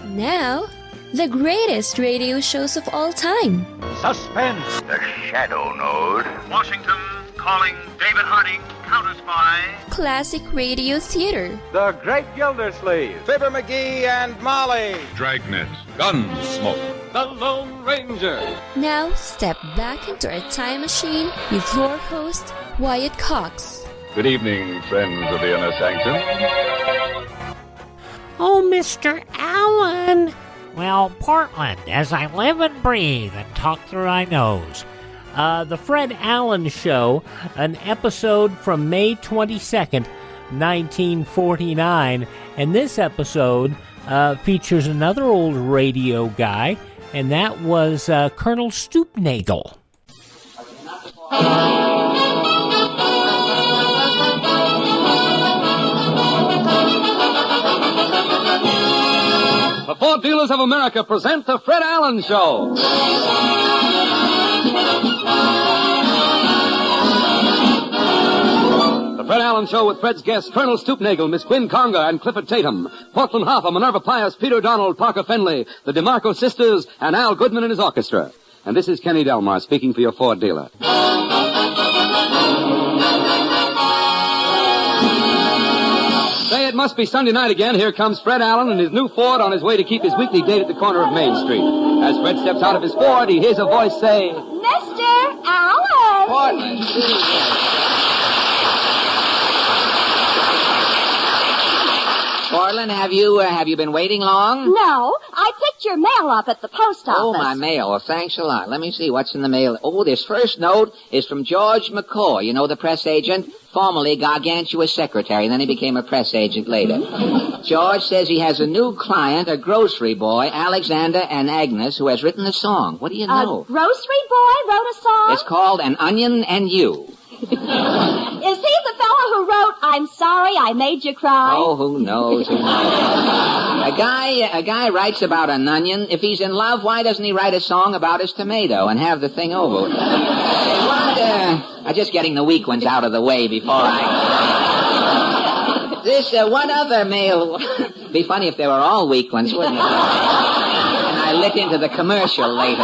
Now, the greatest radio shows of all time. Suspense. The Shadow Node. Washington calling David Harding, counter-spy. Classic radio theater. The Great Gildersleeve. Fibber McGee and Molly. Dragnet. Gunsmoke. The Lone Ranger. Now, step back into a time machine with your host, Wyatt Cox. Good evening, friends of the Inner Sanctum. Oh, Mr. Allen. Well, Portland, as I live and breathe and talk through my nose. The Fred Allen Show, an episode from May 22nd, 1949. And this episode features another old radio guy, and that was Colonel Stoopnagle. The Ford Dealers of America present the Fred Allen Show. The Fred Allen Show with Fred's guests, Colonel Stoopnagle, Miss Gwen Conga, and Clifford Tatum, Portland Hoffa, Minerva Pius, Peter Donald, Parker Fenley, the DeMarco Sisters, and Al Goodman and his orchestra. And this is Kenny Delmar speaking for your Ford dealer. Say, it must be Sunday night again. Here comes Fred Allen and his new Ford on his way to keep his weekly date at the corner of Main Street. As Fred steps out of his Ford, he hears a voice say, Mr. Allen! Portland. Portland, have you been waiting long? No, I picked your mail up at the post office. Oh, my mail. Well, thanks a lot. Let me see what's in the mail. Oh, this first note is from George McCoy, you know, the press agent, formerly gargantuous secretary, and then he became a press agent later. George says he has a new client, a grocery boy, Alexander and Agnes, who has written a song. What do you know? A grocery boy wrote a song? It's called An Onion and You. Is he the fellow who wrote, I'm sorry I made you cry? Oh, who knows? A guy writes about an onion. If he's in love, why doesn't he write a song about his tomato and have the thing over? I'm just getting the weak ones out of the way before I... What other mail... Be funny if they were all weak ones, wouldn't it? And I lit into the commercial later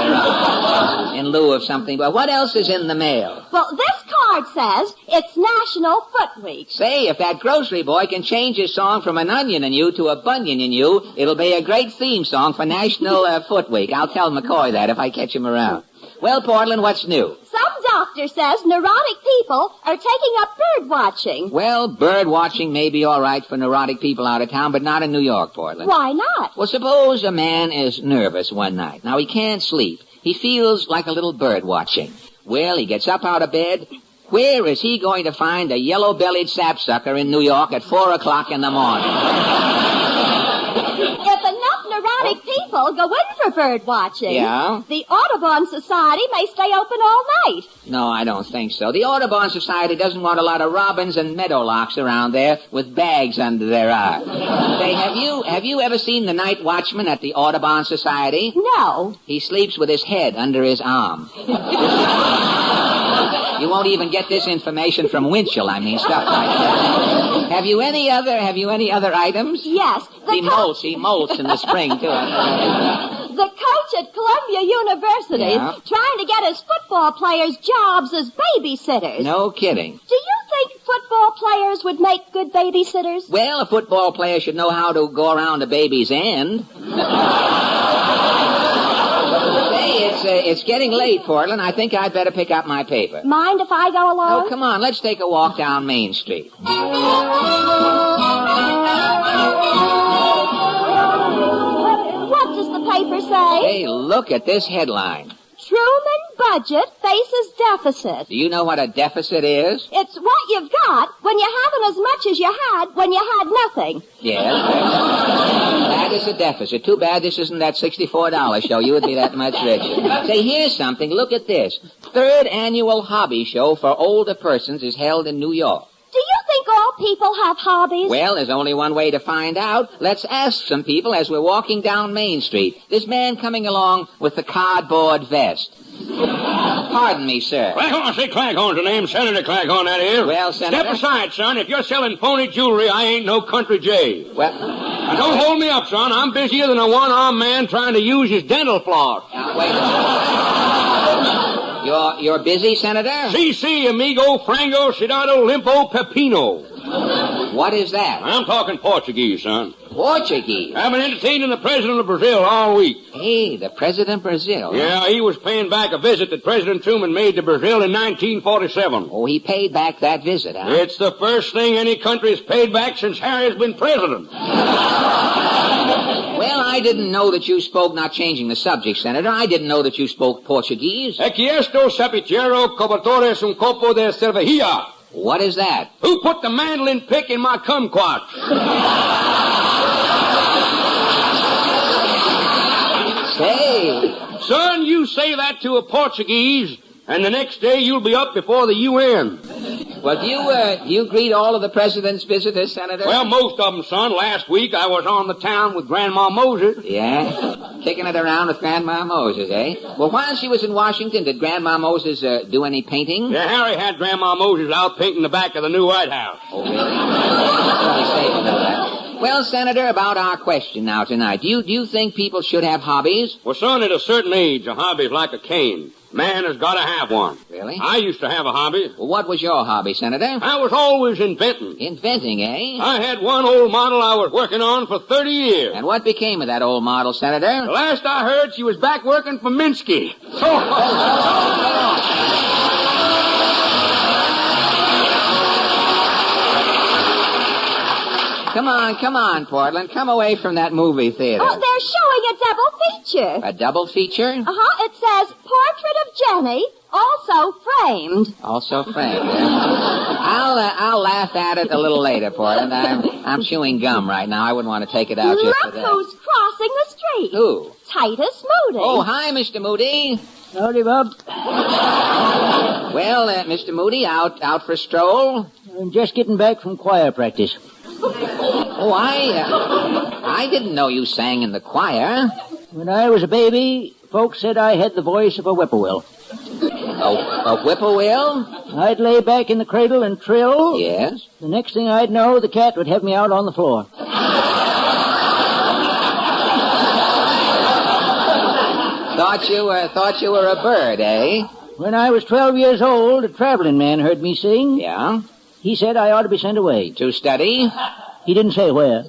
in lieu of something. But what else is in the mail? Well, this card says it's National Foot Week. Say, if that grocery boy can change his song from an onion and you to a bunion and you, it'll be a great theme song for National Foot Week. I'll tell McCoy that if I catch him around. Well, Portland, what's new? Some doctor says neurotic people are taking up bird watching. Well, bird watching may be all right for neurotic people out of town, but not in New York, Portland. Why not? Well, suppose a man is nervous one night. Now, he can't sleep. He feels like a little bird watching. Well, he gets up out of bed. Where is he going to find a yellow-bellied sapsucker in New York at 4 o'clock in the morning? If enough neurotic people go in for bird watching, yeah? The Audubon Society may stay open all night. No, I don't think so. The Audubon Society doesn't want a lot of robins and meadowlarks around there with bags under their eyes. Say, have you ever seen the night watchman at the Audubon Society? No. He sleeps with his head under his arm. You won't even get this information from Winchell. I mean, stuff like that. Have you any other items? Yes. He molts in the spring, too. The coach at Columbia University is trying to get his football players jobs as babysitters. No kidding. Do you think football players would make good babysitters? Well, a football player should know how to go around a baby's end. It's getting late, Portland. I think I'd better pick up my paper. Mind if I go along? Oh, come on. Let's take a walk down Main Street. What does the paper say? Hey, look at this headline. Truman budget faces deficit. Do you know what a deficit is? It's what you've got when you haven't as much as you had when you had nothing. Yes. That is a deficit. Too bad this isn't that $64 show. You would be that much richer. Say, here's something. Look at this. 3rd annual hobby show for older persons is held in New York. Do you think all people have hobbies? Well, there's only one way to find out. Let's ask some people as we're walking down Main Street. This man coming along with the cardboard vest. Pardon me, sir. Claghorn, say Claghorn's the name. Senator Claghorn, that is. Well, Senator... Step aside, son. If you're selling phony jewelry, I ain't no country Jay. Well... Now, don't hold me up, son. I'm busier than a one-armed man trying to use his dental floss. Now, wait a minute. You're busy, Senator? Si, amigo, frango, cidado, limpo, pepino. What is that? I'm talking Portuguese, son. Portuguese? I've been entertaining the president of Brazil all week. Hey, the president of Brazil? Yeah, he was paying back a visit that President Truman made to Brazil in 1947. Oh, he paid back that visit, huh? It's the first thing any country has paid back since Harry's been president. Well, I didn't know that you spoke, not changing the subject, Senator, I didn't know that you spoke Portuguese. Aquí esto sapitiero cobertores un copo de cervejilla. What is that? Who put the mandolin pick in my kumquat? Say. Son, you say that to a Portuguese, and the next day you'll be up before the UN. Well, do you greet all of the president's visitors, Senator? Well, most of them, son. Last week I was on the town with Grandma Moses. Yeah? Kicking it around with Grandma Moses, eh? Well, while she was in Washington, did Grandma Moses do any painting? Yeah, Harry had Grandma Moses out painting the back of the new White House. Oh, really? That's safe to know that. Well, Senator, about our question now tonight. Do you think people should have hobbies? Well, son, at a certain age, a hobby's like a cane. Man has got to have one. Really? I used to have a hobby. Well, what was your hobby, Senator? I was always inventing. Inventing, eh? I had one old model I was working on for 30 years. And what became of that old model, Senator? The last I heard, she was back working for Minsky. Come on, Portland. Come away from that movie theater. Oh, they're showing a double feature. A double feature? Uh-huh. It says Portrait of Jenny, also framed. Also framed, yeah. I'll laugh at it a little later, Portland. I'm chewing gum right now. I wouldn't want to take it out just Look today. who's crossing the street. Who? Titus Moody. Oh, hi, Mr. Moody. Howdy, Bob. Well, Mr. Moody, out for a stroll? I'm just getting back from choir practice. Oh, I didn't know you sang in the choir. When I was a baby, folks said I had the voice of a whippoorwill. A whippoorwill? I'd lay back in the cradle and trill. Yes? The next thing I'd know, the cat would have me out on the floor. Thought you were a bird, eh? When I was 12 years old, a traveling man heard me sing. Yeah? He said I ought to be sent away. To study? He didn't say where.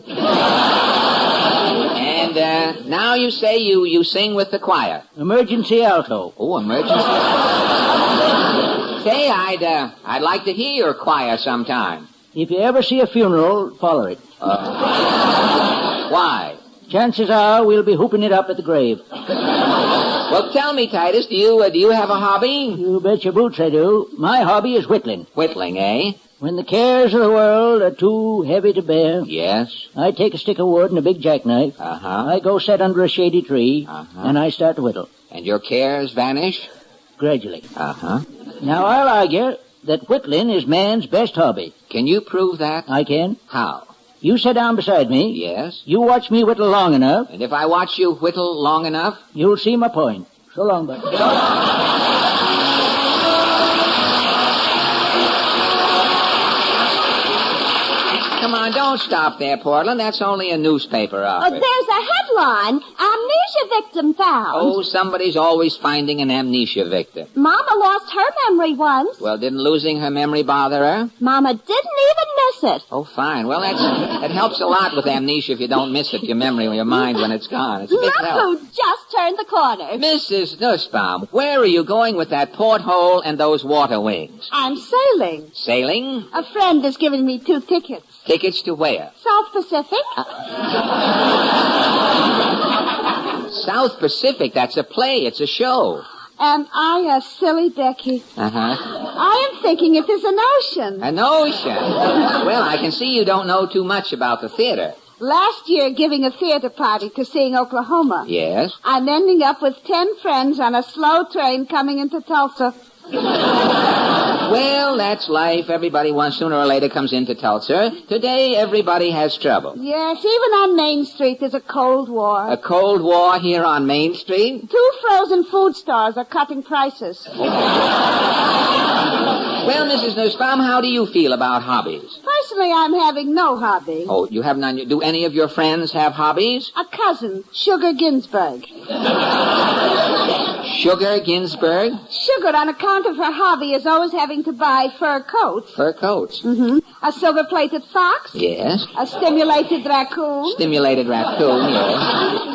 And now you say you sing with the choir. Emergency alto. Oh, emergency. Say, I'd like to hear your choir sometime. If you ever see a funeral, follow it. Why? Chances are we'll be hooping it up at the grave. Well, tell me, Titus, do you have a hobby? You bet your boots I do. My hobby is whittling. Whittling, eh? When the cares of the world are too heavy to bear, yes, I take a stick of wood and a big jackknife. Uh-huh. I go sit under a shady tree, and I start to whittle. And your cares vanish? Gradually. Uh-huh. Now, I'll argue that whittling is man's best hobby. Can you prove that? I can. How? You sit down beside me. Yes. You watch me whittle long enough. And if I watch you whittle long enough? You'll see my point. So long, bud. Come on, don't stop there, Portland. That's only a newspaper offer. There's a headline. Amnesia victim found. Oh, somebody's always finding an amnesia victim. Mama lost her memory once. Well, didn't losing her memory bother her? Mama didn't even miss it. Oh, fine. Well, that helps a lot with amnesia if you don't miss it, your memory or your mind when it's gone. It's a big Look help. who just turned the corner. Mrs. Nussbaum, where are you going with that porthole and those water wings? I'm sailing. Sailing? A friend has given me 2 tickets. Tickets to where? South Pacific. South Pacific, that's a play. It's a show. Am I a silly Becky? Uh-huh. I am thinking it is an ocean. An ocean? Well, I can see you don't know too much about the theater. Last year, giving a theater party to sing Oklahoma. Yes? I'm ending up with 10 friends on a slow train coming into Tulsa. Well, that's life. Everybody once sooner or later comes into Tulsa. Today, everybody has trouble. Yes, even on Main Street there's a Cold War. A Cold War here on Main Street? 2 frozen food stores are cutting prices. Well, Mrs. Nussbaum, how do you feel about hobbies? Personally, I'm having no hobby. Oh, you have none. Do any of your friends have hobbies? A cousin, Sugar Ginsburg. Sugar Ginsburg? Sugar, on account of her hobby, is always having to buy fur coats. Fur coats? Mm-hmm. A silver-plated fox. Yes. A stimulated raccoon. Stimulated raccoon, yes.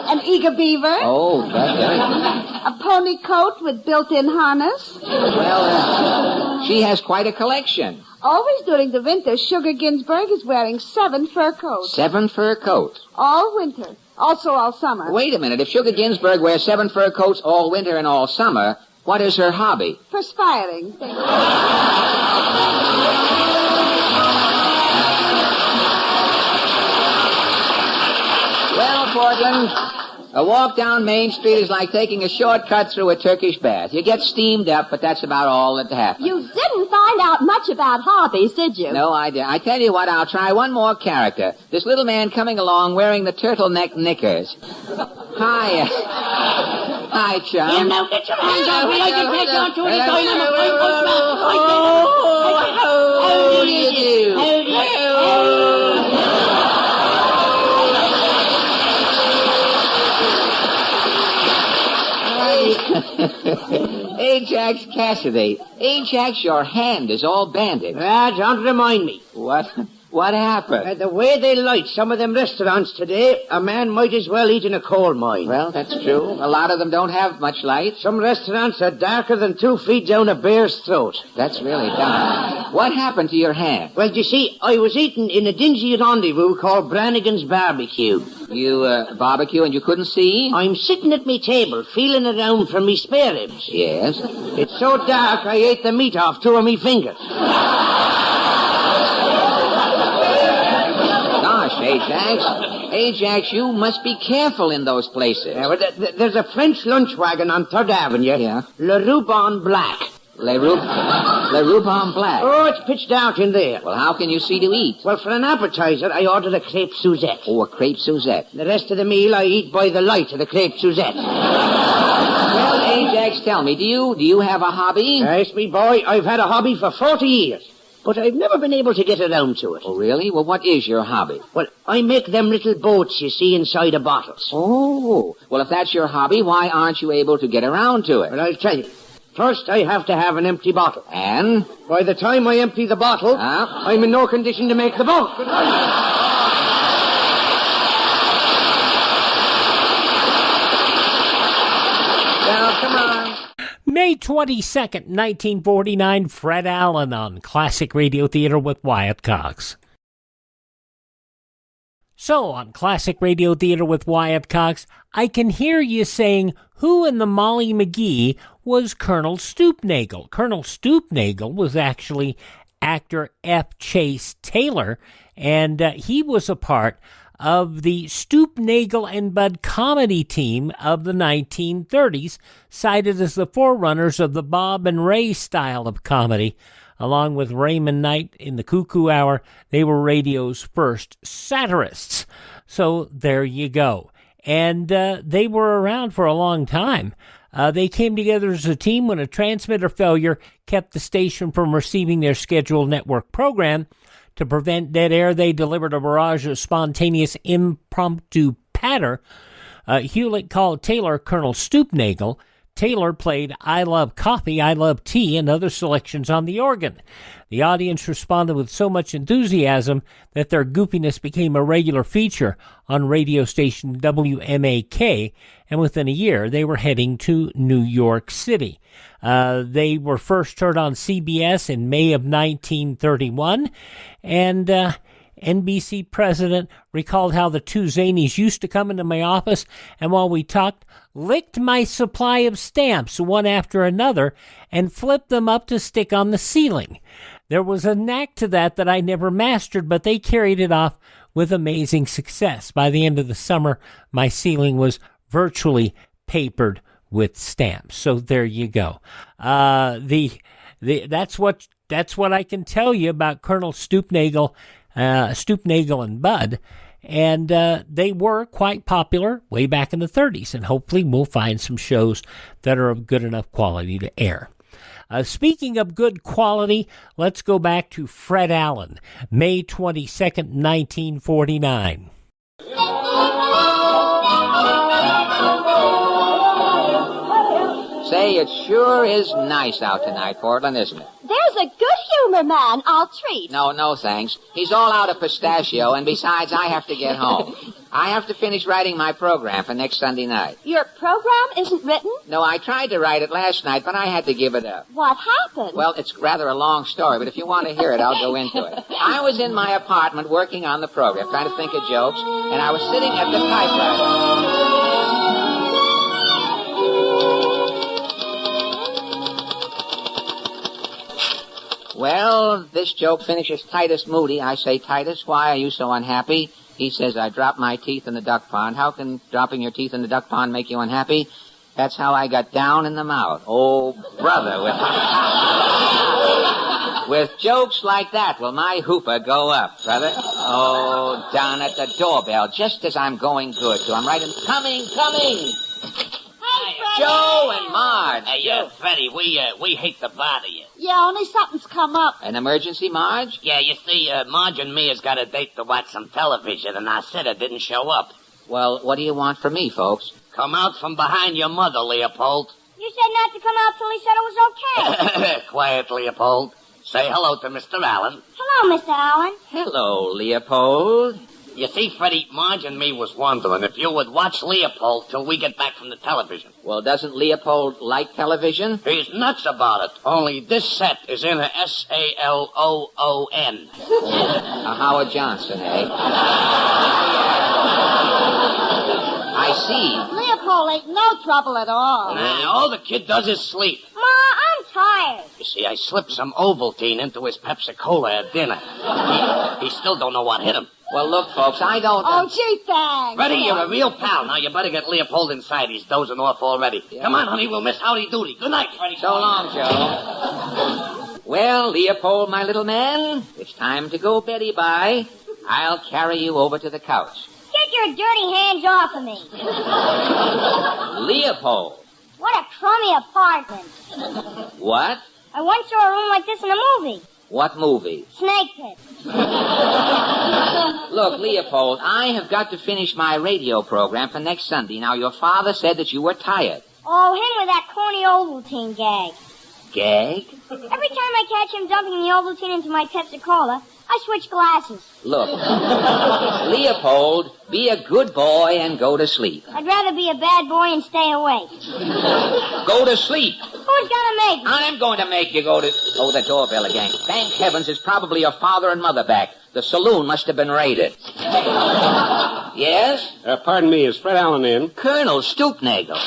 An eager beaver. Oh, that's very good. A pony coat with built-in harness. Well, she has quite a collection. Always during the winter, Sugar Ginsburg is wearing 7 fur coats. 7 fur coats? All winter. Also all summer. Wait a minute. If Sugar Ginsburg wears 7 fur coats all winter and all summer, what is her hobby? Perspiring. Well, Portland, a walk down Main Street is like taking a shortcut through a Turkish bath. You get steamed up, but that's about all that happens. You didn't find out much about hobbies, did you? No, I didn't. I tell you what, I'll try one more character. This little man coming along wearing the turtleneck knickers. Hi. Hi, chum. Here, now, get your hands off me. I can take you on to the toilet. How do you do? Ajax Cassidy. Ajax, your hand is all bandaged. Don't remind me. What happened? The way they light some of them restaurants today, a man might as well eat in a coal mine. Well, that's true. A lot of them don't have much light. Some restaurants are darker than 2 feet down a bear's throat. That's really dark. What happened to your hand? Well, you see, I was eating in a dingy rendezvous called Brannigan's Barbecue. You barbecue and you couldn't see? I'm sitting at me table, feeling around for me spare ribs. Yes. It's so dark I ate the meat off 2 of me fingers. Ajax, you must be careful in those places. Yeah, well, there's a French lunch wagon on 3rd Avenue. Yeah. Le Ruban Black. Le Ruban Black. Oh, it's pitch dark in there. Well, how can you see to eat? Well, for an appetizer, I ordered a crepe Suzette. Oh, a crepe Suzette. The rest of the meal I eat by the light of the crepe Suzette. Well, Ajax, tell me, do you have a hobby? Yes, me boy, I've had a hobby for 40 years. But I've never been able to get around to it. Oh, really? Well, what is your hobby? Well, I make them little boats you see inside of bottles. Oh. Well, if that's your hobby, why aren't you able to get around to it? Well, I'll tell you. First, I have to have an empty bottle. And? By the time I empty the bottle, I'm in no condition to make the boat. Well, come on. May 22nd, 1949, Fred Allen on Classic Radio Theater with Wyatt Cox. So, on Classic Radio Theater with Wyatt Cox, I can hear you saying, who in the Molly McGee was Colonel Stoopnagle? Colonel Stoopnagle was actually actor F. Chase Taylor, and he was a part of the Stoopnagle and Bud comedy team of the 1930s, cited as the forerunners of the Bob and Ray style of comedy. Along with Raymond Knight in the Cuckoo Hour, they were radio's first satirists. So there you go. And they were around for a long time. They came together as a team when a transmitter failure kept the station from receiving their scheduled network program. To prevent dead air, they delivered a barrage of spontaneous impromptu patter. Hewlett called Taylor Colonel Stoopnagle. Taylor played I Love Coffee, I Love Tea, and other selections on the organ. The audience responded with so much enthusiasm that their goofiness became a regular feature on radio station WMAK, and within a year they were heading to New York City. They were first heard on CBS in May of 1931, and NBC president recalled how the two zanies used to come into my office and while we talked, licked my supply of stamps one after another and flipped them up to stick on the ceiling. There was a knack to that I never mastered, but they carried it off with amazing success. By the end of the summer, my ceiling was virtually papered with stamps. So there you go. That's what that's what I can tell you about Colonel Stoopnagle and Bud. And they were quite popular way back in the 30s, and hopefully we'll find some shows that are of good enough quality to air. Speaking of good quality, let's go back to Fred Allen, May 22nd, 1949. Say, it sure is nice out tonight, Portland, isn't it? There's a good humor man. I'll treat. No, thanks. He's all out of pistachio, and besides, I have to get home. I have to finish writing my program for next Sunday night. Your program isn't written? No, I tried to write it last night, but I had to give it up. What happened? Well, it's rather a long story, but if you want to hear it, I'll go into it. I was in my apartment working on the program, trying to think of jokes, and I was sitting at the typewriter. Well, this joke finishes Titus Moody. I say, Titus, why are you so unhappy? He says, I dropped my teeth in the duck pond. How can dropping your teeth in the duck pond make you unhappy? That's how I got down in the mouth. Oh, brother, with jokes like that, will my hooper go up, brother? Oh, down at the doorbell, just as I'm going good to. I'm right in... Coming! Joe and Marge. Hey, Freddie, we hate to bother you. Yeah, only something's come up. An emergency, Marge? Yeah, you see, Marge and me has got a date to watch some television, and our sitter didn't show up. Well, what do you want from me, folks? Come out from behind your mother, Leopold. You said not to come out till he said it was okay. Quiet, Leopold. Say hello to Mr. Allen. Hello, Mr. Allen. Hello, Leopold. You see, Freddie, Marge and me was wondering if you would watch Leopold till we get back from the television. Well, doesn't Leopold like television? He's nuts about it. Only this set is in a SALOON. Howard Johnson, eh? I see. Leopold ain't no trouble at all. All the kid does is sleep. Ma, I'm tired. You see, I slipped some Ovaltine into his Pepsi-Cola at dinner. He still don't know what hit him. Well, look, folks, I don't... Oh, gee, thanks. Freddie, you're a real pal. Now, you better get Leopold inside. He's dozing off already. Yeah. Come on, honey, we'll miss Howdy Doody. Good night, Freddie. So long, Joe. Well, Leopold, my little man, it's time to go Betty bye. I'll carry you over to the couch. Get your dirty hands off of me. Leopold. What a crummy apartment. What? I once saw a room like this in a movie. What movie? Snake Pit. Look, Leopold, I have got to finish my radio program for next Sunday. Now, your father said that you were tired. Oh, him with that corny Ovaltine gag. Gag? Every time I catch him dumping the Ovaltine into my Pepsi-Cola, I switch glasses. Look, Leopold, be a good boy and go to sleep. I'd rather be a bad boy and stay awake. Go to sleep. Who's gonna make me? I'm going to make you go to... Oh, the doorbell again. Thank heavens, it's probably your father and mother back. The saloon must have been raided. Yes? Pardon me, is Fred Allen in? Colonel Stoopnagle.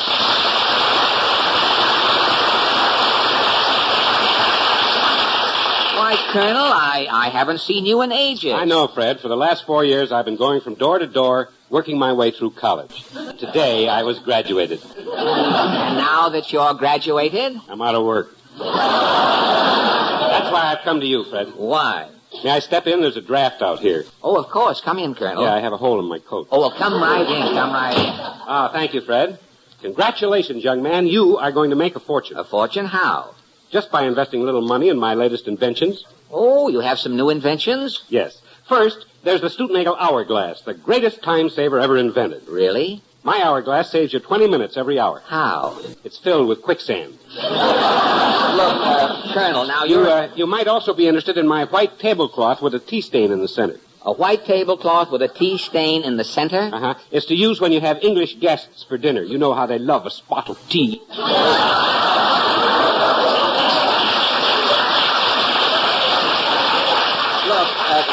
Why, Colonel, I haven't seen you in ages. I know, Fred. For the last 4 years, I've been going from door to door, working my way through college. Today, I was graduated. And now that you're graduated? I'm out of work. That's why I've come to you, Fred. Why? May I step in? There's a draft out here. Oh, of course. Come in, Colonel. Yeah, I have a hole in my coat. Oh, well, come right in. Come right in. Ah, thank you, Fred. Congratulations, young man. You are going to make a fortune. A fortune? How? Just by investing a little money in my latest inventions. Oh, you have some new inventions? Yes. First, there's the Stoopnagle hourglass, the greatest time saver ever invented. Really? My hourglass saves you 20 minutes every hour. How? It's filled with quicksand. Look, Colonel, now You might also be interested in my white tablecloth with a tea stain in the center. A white tablecloth with a tea stain in the center? Uh-huh. It's to use when you have English guests for dinner. You know how they love a spot of tea.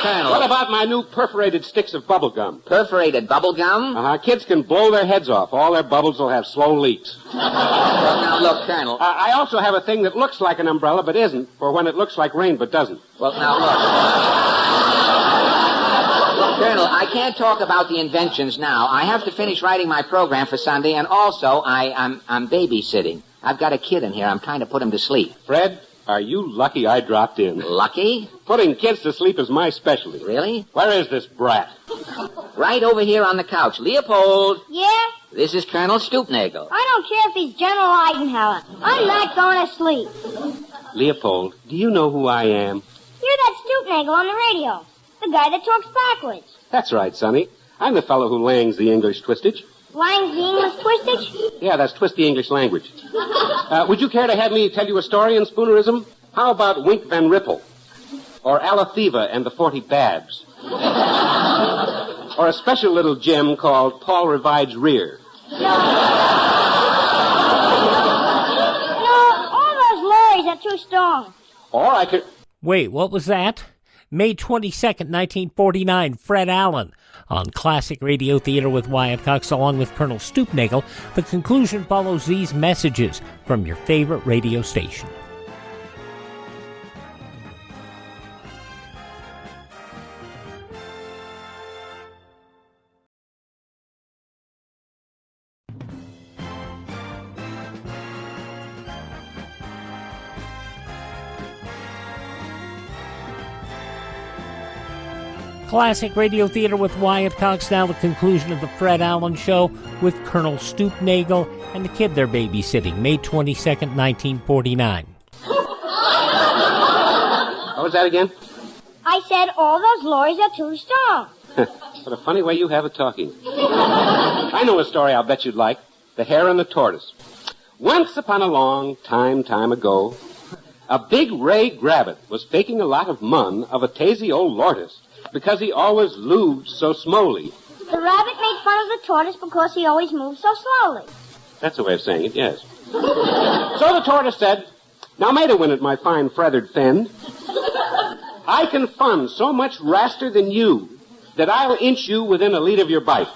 Colonel. What about my new perforated sticks of bubble gum? Perforated bubble gum? Uh-huh. Kids can blow their heads off. All their bubbles will have slow leaks. Well, now, look, Colonel. I also have a thing that looks like an umbrella but isn't, for when it looks like rain but doesn't. Well, now, look. Look, Colonel, I can't talk about the inventions now. I have to finish writing my program for Sunday, and also I'm babysitting. I've got a kid in here. I'm trying to put him to sleep. Fred, Are you lucky I dropped in? Lucky? Putting kids to sleep is my specialty. Really? Where is this brat? Right over here on the couch. Leopold. Yeah? This is Colonel Stoopnagle. I don't care if he's General Eisenhower. I'm not going to sleep. Leopold, do you know who I am? You're that Stoopnagle on the radio. The guy that talks backwards. That's right, Sonny. I'm the fellow who langs the English twistage. Langs the English twistage? Yeah, that's twist the English language. Would you care to have me tell you a story in Spoonerism? How about Wink Van Ripple? Or Alatheva and the 40 Babs? Or a special little gem called Paul Revide's Rear? No, all those lorries are too strong. Or I could... Wait, what was that? May 22nd, 1949, Fred Allen on Classic Radio Theater with Wyatt Cox along with Colonel Stoopnagle. The conclusion follows these messages from your favorite radio station. Classic Radio Theater with Wyatt Cox, now the conclusion of the Fred Allen Show with Colonel Stoopnagle and the kid they're babysitting, May 22nd, 1949. What was that again? I said all those lorries are too strong. What a funny way you have of talking. I know a story I'll bet you'd like. The Hare and the Tortoise. Once upon a long time ago, a big Ray Grabbit was faking a lot of mun of a tazy old lortus because he always lubed so smoley. The rabbit made fun of the tortoise because he always moved so slowly. That's a way of saying it, yes. So the tortoise said, "Now, mate a winnet, my fine feathered friend. I can fun so much raster than you that I'll inch you within a lead of your bite."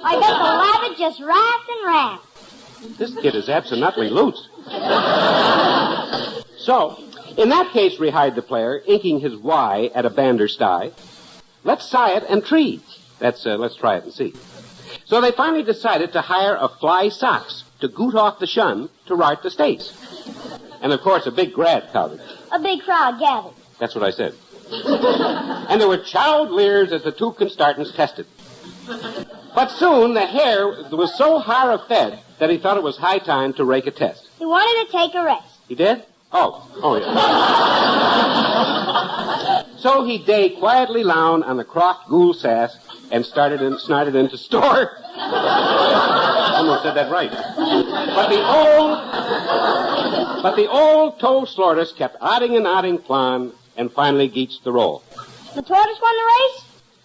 I bet the rabbit just rasped and rasped. This kid is absolutely loose. So, in that case, rehied the player, inking his Y at a bandersty. Let's sigh it and tree. That's, let's try it and see. So they finally decided to hire a fly socks to goot off the shun to write the states. And, of course, a big crowd gathered. A big crowd gathered. That's what I said. And there were chowed leers as the two constartants tested. But soon the hare was so high fed that he thought it was high time to rake a test. He wanted to take a rest. He did? Oh, yeah. So he day quietly loun on the croft ghoul sass and snarted into store. Almost said that right. But the old toe slortus kept odding and odding plan and finally geeched the roll. The tortoise won the race?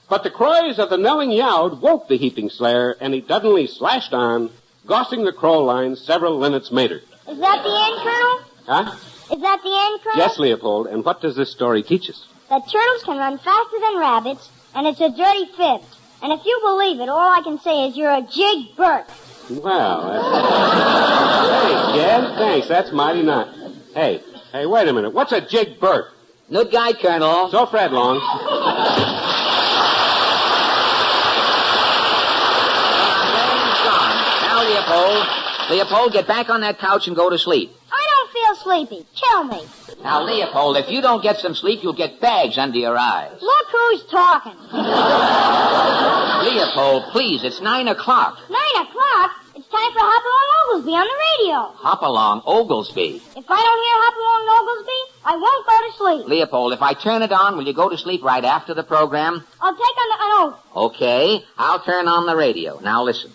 But the cries of the knelling yowd woke the heaping slayer, and he suddenly slashed on, gossing the crow line several linnets mater. Is that the end, Colonel? Huh? Is that the end, Colonel? Yes, Leopold, and what does this story teach us? That turtles can run faster than rabbits, and it's a dirty fib. And if you believe it, all I can say is you're a jig Burke. Well, Hey, Jen, thanks, that's mighty nice. Hey, wait a minute, what's a jig Burke? Good guy, Colonel. So Fred Long. Now, Leopold, get back on that couch and go to sleep. I don't feel sleepy. Kill me. Now, Leopold, if you don't get some sleep, you'll get bags under your eyes. Look who's talking. Leopold, please, it's 9 o'clock. 9 o'clock? It's time for Hopalong Oglesby on the radio. Hopalong Oglesby. If I don't hear Hopalong Oglesby, I won't go to sleep. Leopold, if I turn it on, will you go to sleep right after the program? I'll take an oath. Okay, I'll turn on the radio. Now listen.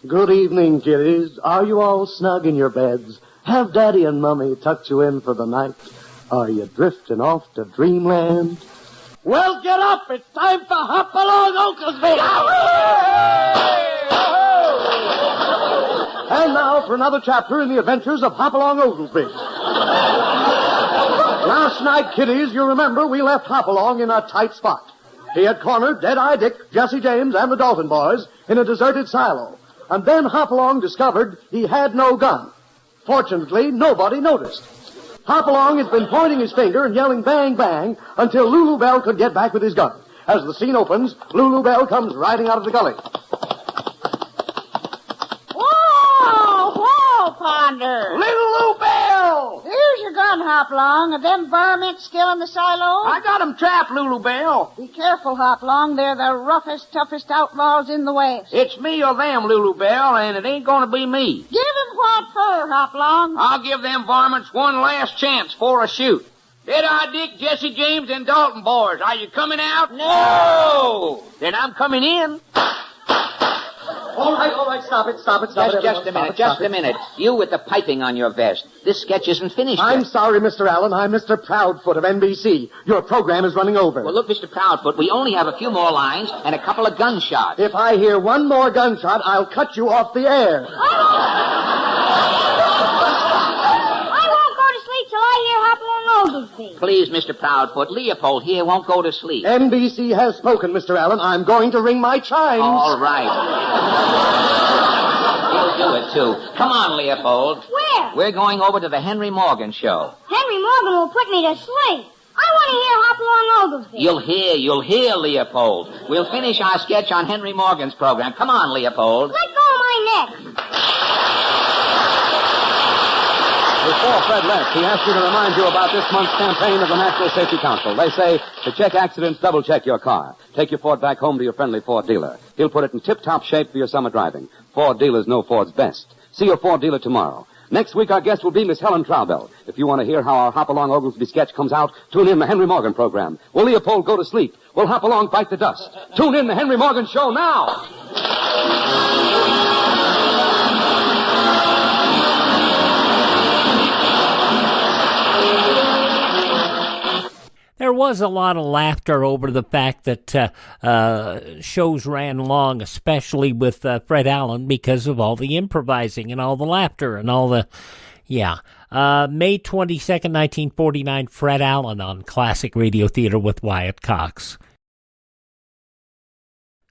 Good evening, kiddies. Are you all snug in your beds? Have Daddy and Mummy tucked you in for the night? Are you drifting off to dreamland? Well, get up. It's time for Hopalong Oglesby. And now for another chapter in the adventures of Hopalong Oglesby. Last night, kiddies, you remember we left Hopalong in a tight spot. He had cornered Dead-Eye Dick, Jesse James, and the Dalton boys in a deserted silo. And then Hopalong discovered he had no gun. Fortunately, nobody noticed. Hopalong has been pointing his finger and yelling bang, bang until Lulu Bell could get back with his gun. As the scene opens, Lulu Bell comes riding out of the gully. Whoa, Ponder. Lulu Bell! Here's your gun, Hopalong. Are them varmints still in the silo? I got 'em trapped, Lulu Bell. Be careful, Hopalong. They're the roughest, toughest outlaws in the West. It's me or them, Lulu Bell, and it ain't gonna be me. Give 'em what for, Hopalong? I'll give them varmints one last chance for a shoot. Dead-Eye Dick, Jesse James, and Dalton boys. Are you coming out? No! Then I'm coming in. All right, stop it. Just a minute. You with the piping on your vest. This sketch isn't finished I'm yet. sorry, Mr. Allen. I'm Mr. Proudfoot of NBC. Your program is running over. Well, look, Mr. Proudfoot, we only have a few more lines and a couple of gunshots. If I hear one more gunshot, I'll cut you off the air. I won't go to sleep till I hear Hopalong Oglesby. Please, Mr. Proudfoot, Leopold here won't go to sleep. NBC has spoken, Mr. Allen. I'm going to ring my chimes. All right. He'll do it, too. Come on, Leopold. Where? We're going over to the Henry Morgan show. Henry Morgan will put me to sleep. I want to hear Hopalong Oglesby. You'll hear, Leopold. We'll finish our sketch on Henry Morgan's program. Come on, Leopold. Let go of my neck. Before Fred left, he asked me to remind you about this month's campaign of the National Safety Council. They say, to check accidents, double-check your car. Take your Ford back home to your friendly Ford dealer. He'll put it in tip-top shape for your summer driving. Ford dealers know Ford's best. See your Ford dealer tomorrow. Next week, our guest will be Miss Helen Traubel. If you want to hear how our Hopalong Oglesby sketch comes out, tune in the Henry Morgan program. Will Leopold go to sleep? Will Hopalong bite the dust? Tune in the Henry Morgan show now! There was a lot of laughter over the fact that shows ran long, especially with Fred Allen, because of all the improvising and all the laughter and all the... Yeah. May 22nd, 1949, Fred Allen on Classic Radio Theater with Wyatt Cox.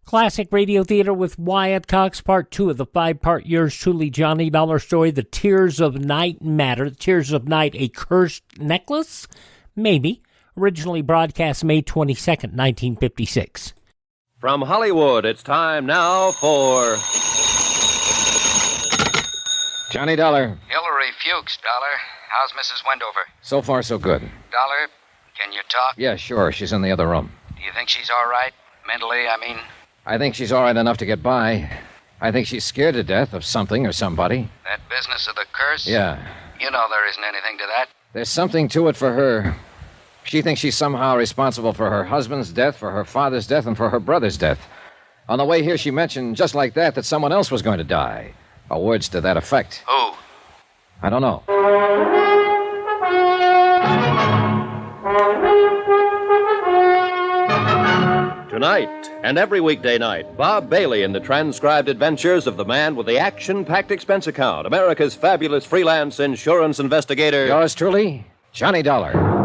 Classic Radio Theater with Wyatt Cox, Part 2 of the 5-part Yours Truly Johnny Dollar story, The Tears of Night Matter. The Tears of Night, a Cursed Necklace? Maybe. Originally broadcast May 22nd, 1956. From Hollywood, it's time now for... Johnny Dollar. Hillary Fuchs, Dollar. How's Mrs. Wendover? So far, so good. Dollar, can you talk? Yeah, sure. She's in the other room. Do you think she's all right? Mentally, I mean? I think she's all right enough to get by. I think she's scared to death of something or somebody. That business of the curse? Yeah. You know there isn't anything to that. There's something to it for her. She thinks she's somehow responsible for her husband's death, for her father's death, and for her brother's death. On the way here, she mentioned, just like that someone else was going to die. Or words to that effect. Who? I don't know. Tonight, and every weekday night, Bob Bailey in the transcribed adventures of the man with the action-packed expense account, America's fabulous freelance insurance investigator. Yours truly, Johnny Dollar.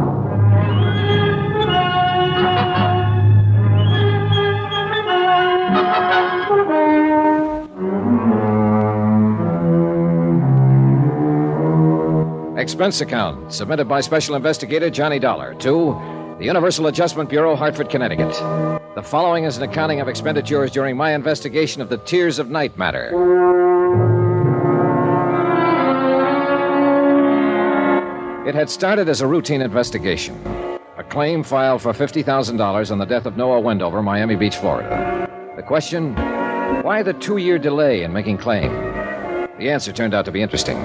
Expense account submitted by Special Investigator Johnny Dollar to the Universal Adjustment Bureau, Hartford, Connecticut. The following is an accounting of expenditures during my investigation of the Tears of Night matter. It had started as a routine investigation. A claim filed for $50,000 on the death of Noah Wendover, Miami Beach, Florida. The question, why the 2-year delay in making claim? The answer turned out to be interesting.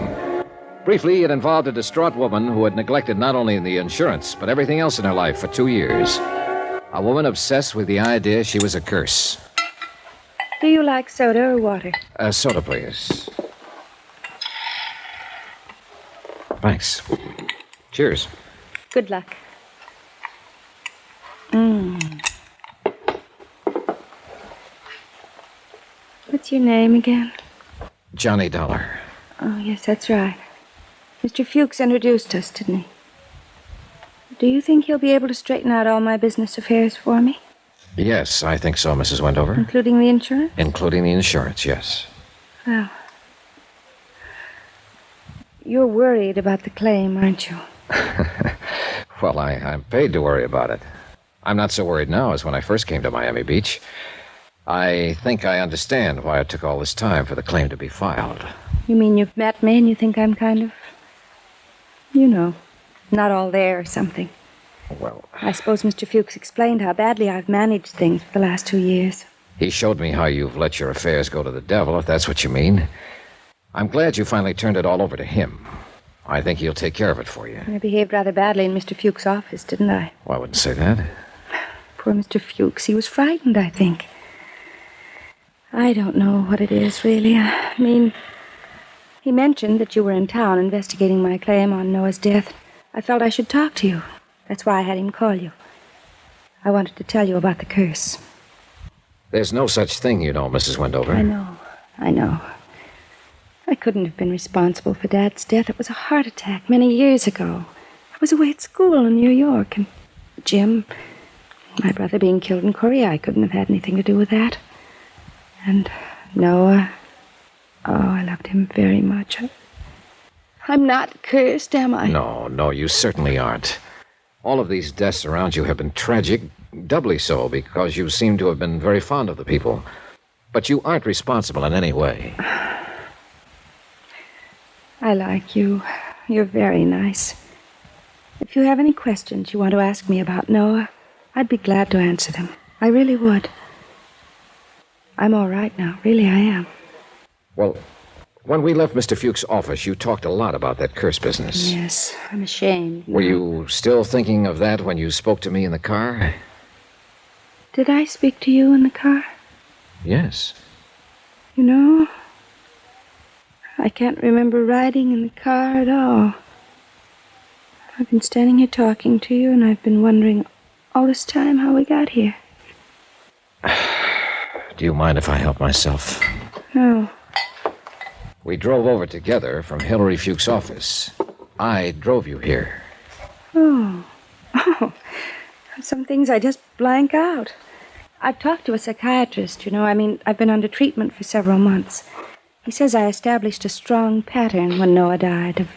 Briefly, it involved a distraught woman who had neglected not only the insurance, but everything else in her life for 2 years. A woman obsessed with the idea she was a curse. Do you like soda or water? Soda, please. Thanks. Cheers. Good luck. What's your name again? Johnny Dollar. Oh, yes, that's right. Mr. Fuchs introduced us, didn't he? Do you think he'll be able to straighten out all my business affairs for me? Yes, I think so, Mrs. Wendover. Including the insurance? Including the insurance, yes. Well, you're worried about the claim, aren't you? Well, I'm paid to worry about it. I'm not so worried now as when I first came to Miami Beach. I think I understand why it took all this time for the claim to be filed. You mean you've met me and you think I'm kind of... You know. not all there or something. Well, I suppose Mr. Fuchs explained how badly I've managed things for the last 2 years. he showed me how you've let your affairs go to the devil, if that's what you mean. I'm glad you finally turned it all over to him. I think he'll take care of it for you. I behaved rather badly in Mr. Fuchs' office, didn't I? Well, I wouldn't say that. Poor Mr. Fuchs. He was frightened, I think. I don't know what it is, really. I mean, he mentioned that you were in town investigating my claim on Noah's death. I felt I should talk to you. That's why I had him call you. I wanted to tell you about the curse. There's no such thing, you know, Mrs. Wendover. I know. I couldn't have been responsible for Dad's death. It was a heart attack many years ago. I was away at school in New York, and Jim, my brother being killed in Korea, I couldn't have had anything to do with that. And Noah, I loved him very much. I'm not cursed, am I? No, you certainly aren't. All of these deaths around you have been tragic, doubly so, because you seem to have been very fond of the people. But you aren't responsible in any way. I like you. You're very nice. If you have any questions you want to ask me about Noah, I'd be glad to answer them. I really would. I'm all right now. Really, I am. Well, when we left Mr. Fuchs' office, you talked a lot about that curse business. Yes, I'm ashamed. Were you still thinking of that when you spoke to me in the car? Did I speak to you in the car? Yes. You know, I can't remember riding in the car at all. I've been standing here talking to you, and I've been wondering all this time how we got here. Do you mind if I help myself? No. We drove over together from Hillary Fuchs' office. I drove you here. Oh. Some things I just blank out. I've talked to a psychiatrist, you know. I've been under treatment for several months. He says I established a strong pattern when Noah died of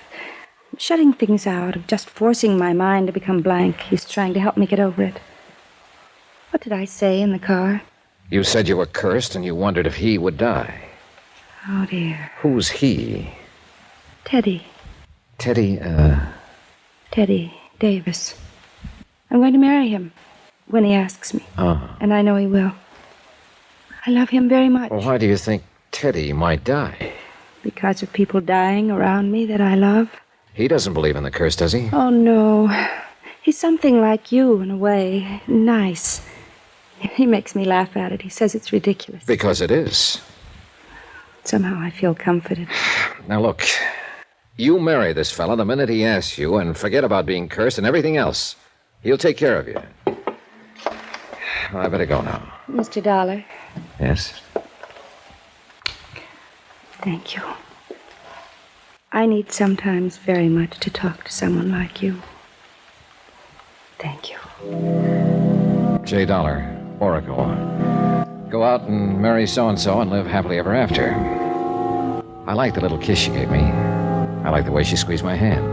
shutting things out, of just forcing my mind to become blank. He's trying to help me get over it. What did I say in the car? You said you were cursed and you wondered if he would die. Oh, dear. Who's he? Teddy. Teddy Davis. I'm going to marry him when he asks me. Oh. And I know he will. I love him very much. Well, why do you think Teddy might die? Because of people dying around me that I love. He doesn't believe in the curse, does he? Oh, no. He's something like you, in a way. Nice. He makes me laugh at it. He says it's ridiculous. Because it is. Somehow I feel comforted. Now, look. You marry this fella the minute he asks you, and forget about being cursed and everything else. He'll take care of you. I better go now. Mr. Dollar. Yes? Thank you. I need sometimes very much to talk to someone like you. Thank you. J. Dollar, Oracle. Go out and marry so-and-so and live happily ever after. I like the little kiss she gave me. I like the way she squeezed my hand.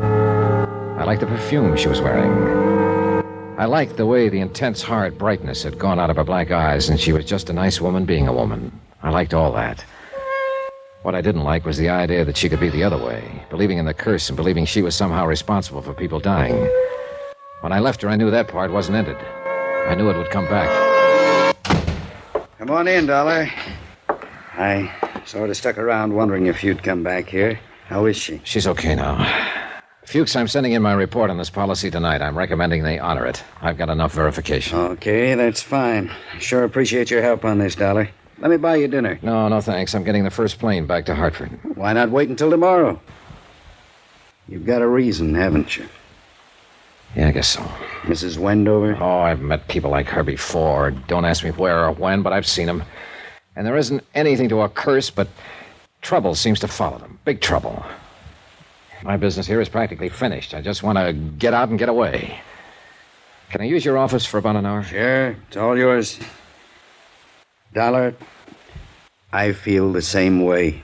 I like the perfume she was wearing. I liked the way the intense, hard brightness had gone out of her black eyes, and she was just a nice woman being a woman. I liked all that. What I didn't like was the idea that she could be the other way, believing in the curse and believing she was somehow responsible for people dying. When I left her, I knew that part wasn't ended. I knew it would come back. Come on in, Dollar. I sort of stuck around wondering if you'd come back here. How is she? She's okay now. Fuchs, I'm sending in my report on this policy tonight. I'm recommending they honor it. I've got enough verification. Okay, that's fine. Sure appreciate your help on this, Dollar. Let me buy you dinner. No, thanks. I'm getting the first plane back to Hartford. Why not wait until tomorrow? You've got a reason, haven't you? Yeah, I guess so. Mrs. Wendover? Oh, I've met people like her before. Don't ask me where or when, but I've seen them. And there isn't anything to a curse, but trouble seems to follow them. Big trouble. My business here is practically finished. I just want to get out and get away. Can I use your office for about an hour? Sure. It's all yours. Dollar, I feel the same way.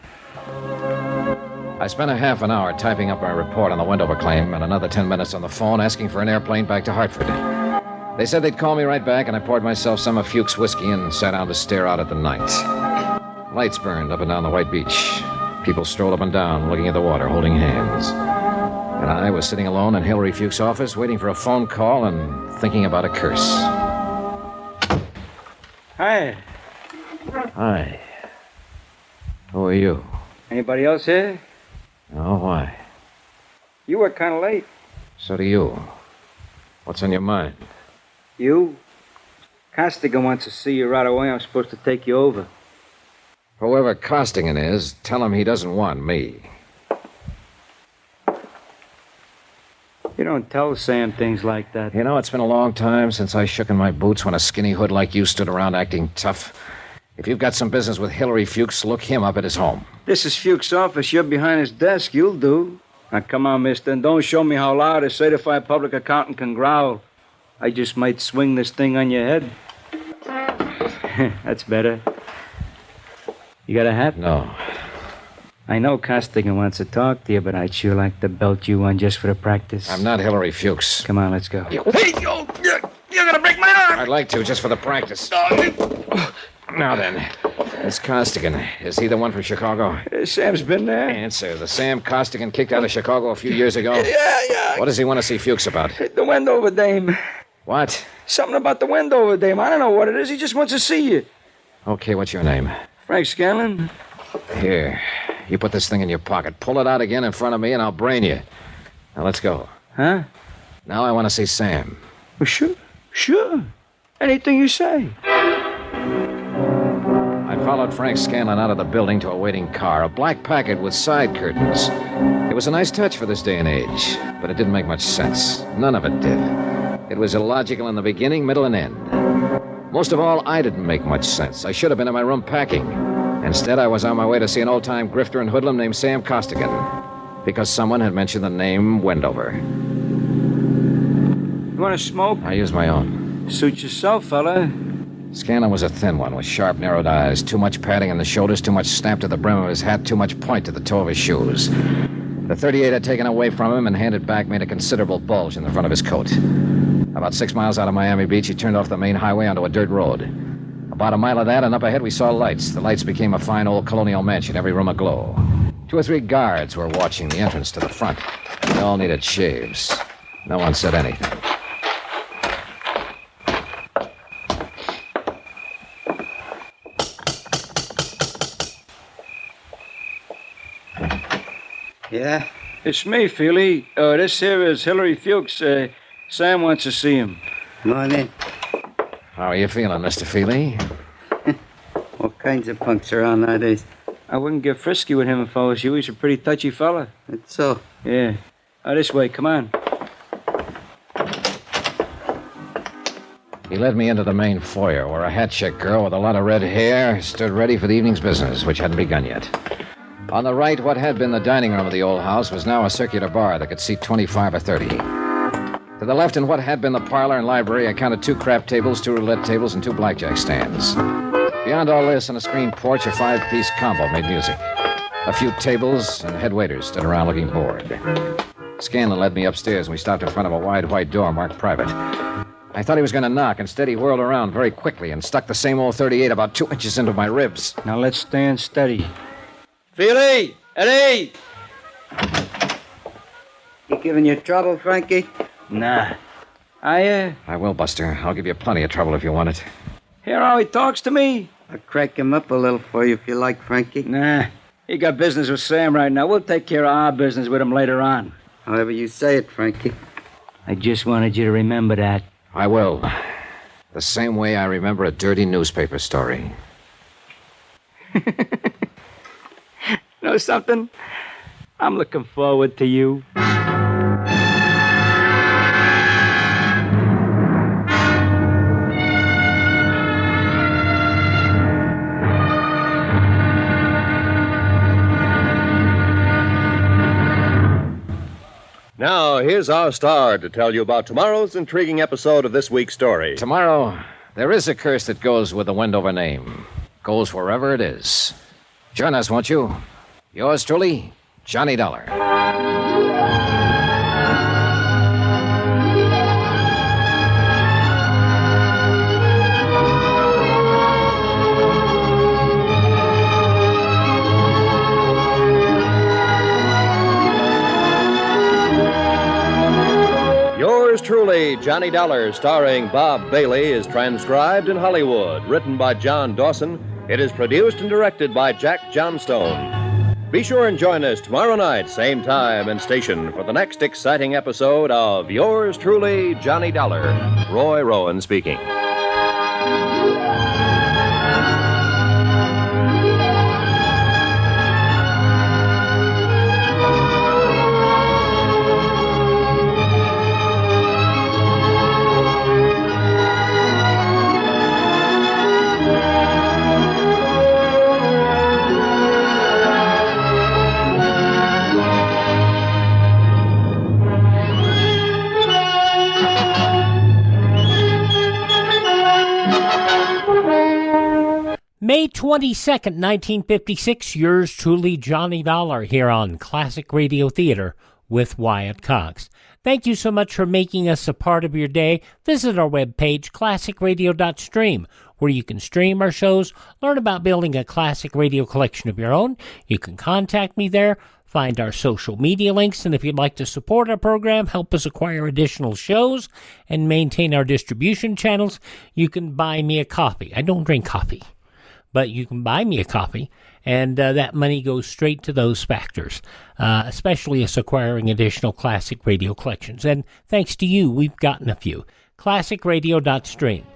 I spent a half an hour typing up my report on the Wendover claim and another 10 minutes on the phone asking for an airplane back to Hartford. They said they'd call me right back, and I poured myself some of Fuchs' whiskey and sat down to stare out at the night. Lights burned up and down the white beach. People strolled up and down, looking at the water, holding hands. And I was sitting alone in Hillary Fuchs' office, waiting for a phone call and thinking about a curse. Hi. Hi. Who are you? Anybody else here? Oh, why? You were kind of late. So do you. What's on your mind? You? Costigan wants to see you right away. I'm supposed to take you over. Whoever Costigan is, tell him he doesn't want me. You don't tell Sam things like that. You know, it's been a long time since I shook in my boots when a skinny hood like you stood around acting tough. If you've got some business with Hillary Fuchs, look him up at his home. This is Fuchs' office. You're behind his desk. You'll do. Now, come on, mister, and don't show me how loud a certified public accountant can growl. I just might swing this thing on your head. That's better. You got a hat? No. I know Costigan wants to talk to you, but I'd sure like to belt you one just for the practice. I'm not Hillary Fuchs. Come on, let's go. Hey, you're gonna break my arm! I'd like to, just for the practice. Now then, it's Costigan. Is he the one from Chicago? Sam's been there. Answer. The Sam Costigan kicked out of Chicago a few years ago? Yeah. What does he want to see Fuchs about? The Wendover dame. What? Something about the Wendover dame. I don't know what it is. He just wants to see you. Okay, what's your name? Frank Scanlon. Here. You put this thing in your pocket. Pull it out again in front of me, and I'll brain you. Now, let's go. Huh? Now I want to see Sam. Well, sure. Anything you say. I followed Frank Scanlon out of the building to a waiting car, a black packet with side curtains. It was a nice touch for this day and age, but it didn't make much sense. None of it did. It was illogical in the beginning, middle, and end. Most of all, I didn't make much sense. I should have been in my room packing. Instead, I was on my way to see an old-time grifter and hoodlum named Sam Costigan, because someone had mentioned the name Wendover. You want to smoke? I use my own. Suit yourself, fella. Scanlon was a thin one with sharp, narrowed eyes, too much padding in the shoulders, too much snap to the brim of his hat, too much point to the toe of his shoes. The .38 I'd taken away from him and handed back made a considerable bulge in the front of his coat. About 6 miles out of Miami Beach, he turned off the main highway onto a dirt road. About a mile of that, and up ahead we saw lights. The lights became a fine old colonial mansion, every room aglow. 2 or 3 guards were watching the entrance to the front. They all needed shaves. No one said anything. Yeah? It's me, Feely. This here is Hillary Fuchs. Sam wants to see him. Come on in. How are you feeling, Mr. Feely? What kinds of punks are on nowadays? I wouldn't get frisky with him if I was you. He's a pretty touchy fella. That's so. Yeah. This way, come on. He led me into the main foyer, where a hat-check girl with a lot of red hair stood ready for the evening's business, which hadn't begun yet. On the right, what had been the dining room of the old house was now a circular bar that could seat 25 or 30. To the left, in what had been the parlor and library, I counted 2 crap tables, 2 roulette tables, and 2 blackjack stands. Beyond all this, on a screen porch, a 5-piece combo made music. A few tables and head waiters stood around looking bored. Scanlon led me upstairs, and we stopped in front of a wide white door marked private. I thought he was going to knock. Instead, he whirled around very quickly and stuck the same old .38 about 2 inches into my ribs. Now let's stand steady. Feely! Eddie! You giving you trouble, Frankie? Nah. I will, Buster. I'll give you plenty of trouble if you want it. Hear how he talks to me? I'll crack him up a little for you if you like, Frankie. Nah. He got business with Sam right now. We'll take care of our business with him later on. However you say it, Frankie. I just wanted you to remember that. I will. The same way I remember a dirty newspaper story. Know something? I'm looking forward to you. Now, here's our star to tell you about tomorrow's intriguing episode of this week's story. Tomorrow, there is a curse that goes with the Wendover name. Goes wherever it is. Join us, won't you? Yours truly, Johnny Dollar. Johnny Dollar, starring Bob Bailey, is transcribed in Hollywood. Written by John Dawson, it is produced and directed by Jack Johnstone. Be sure and join us tomorrow night, same time and station, for the next exciting episode of Yours Truly, Johnny Dollar. Roy Rowan speaking. May 22nd, 1956, yours truly, Johnny Dollar, here on Classic Radio Theater with Wyatt Cox. Thank you so much for making us a part of your day. Visit our webpage, classicradio.stream, where you can stream our shows, learn about building a classic radio collection of your own. You can contact me there, find our social media links, and if you'd like to support our program, help us acquire additional shows, and maintain our distribution channels, you can buy me a coffee. I don't drink coffee, but you can buy me a coffee, and that money goes straight to those factors, especially us acquiring additional classic radio collections. And thanks to you, we've gotten a few. classicradio.stream.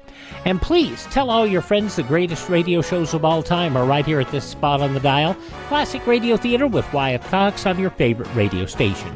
And please tell all your friends the greatest radio shows of all time are right here at this spot on the dial. Classic Radio Theater with Wyatt Cox on your favorite radio station.